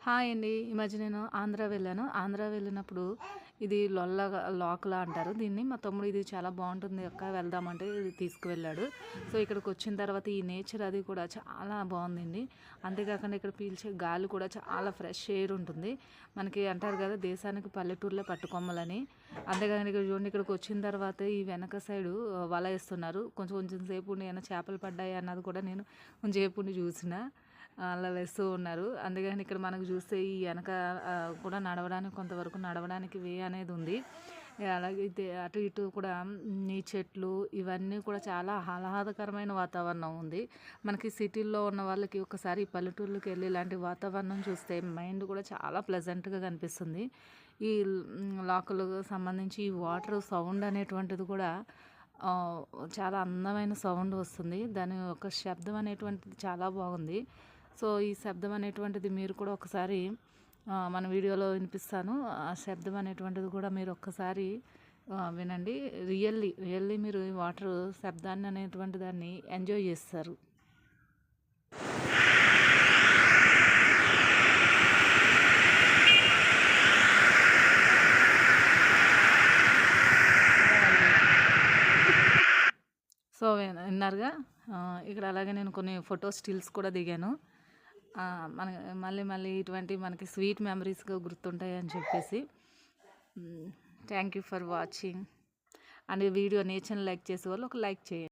Hi అండి. ఈ మధ్య నేను ఆంధ్ర వెళ్ళాను. ఆంధ్ర వెళ్ళినప్పుడు ఇది లోకలా అంటారు దీన్ని. మా తమ్ముడు ఇది చాలా బాగుంటుంది అక్క వెళ్దామంటే ఇది తీసుకువెళ్ళాడు. సో ఇక్కడికి వచ్చిన తర్వాత ఈ నేచర్ అది కూడా చాలా బాగుందండి. అంతేకాకుండా ఇక్కడ పీల్చే గాలి కూడా చాలా ఫ్రెష్ ఎయిర్ ఉంటుంది. మనకి అంటారు కదా దేశానికి పల్లెటూరులే పట్టుకొమ్మలని. అంతేకాకుండా ఇక్కడ చూడండి, ఇక్కడికి వచ్చిన తర్వాత ఈ వెనక సైడు వల వేస్తున్నారు. కొంచెం కొంచెం సేపు ఉండి ఏమైనా చేపలు పడ్డాయి అన్నది కూడా నేను కొంచెం సేపు ఉండి చూసిన. అలా వేస్తూ ఉన్నారు. అందుకని ఇక్కడ మనకు చూస్తే ఈ వెనక కూడా నడవడానికి కొంతవరకు నడవడానికి వే అనేది ఉంది. అలాగే అటు ఇటు కూడా ఈ చెట్లు ఇవన్నీ కూడా చాలా ఆహ్లాదకరమైన వాతావరణం ఉంది. మనకి సిటీల్లో ఉన్న వాళ్ళకి ఒకసారి పల్లెటూర్లకు వెళ్ళి ఇలాంటి వాతావరణం చూస్తే మైండ్ కూడా చాలా ప్లెజెంట్గా కనిపిస్తుంది. ఈ లోకల్‌కు సంబంధించి ఈ వాటర్ సౌండ్ అనేటువంటిది కూడా చాలా అందమైన సౌండ్ వస్తుంది. దాని యొక్క శబ్దం అనేటువంటిది చాలా బాగుంది. సో ఈ శబ్దం అనేటువంటిది మీరు కూడా ఒకసారి మన వీడియోలో వినిపిస్తాను. ఆ శబ్దం అనేటువంటిది కూడా మీరు ఒక్కసారి వినండి. రియల్లీ మీరు ఈ వాటర్ శబ్దాన్ని అనేటువంటి దాన్ని ఎంజాయ్ చేస్తారు. సో విన్నారుగా. ఇక్కడ అలాగే నేను కొన్ని ఫోటో స్టిల్స్ కూడా దిగాను. మన మళ్ళీ మళ్ళీ ఇటువంటి మనకి స్వీట్ మెమరీస్గా గుర్తుంటాయి అని చెప్పేసి. Thank you for watching. And ఈ వీడియో నేచర్ని లైక్ చేసే వాళ్ళు ఒక లైక్ చేయండి.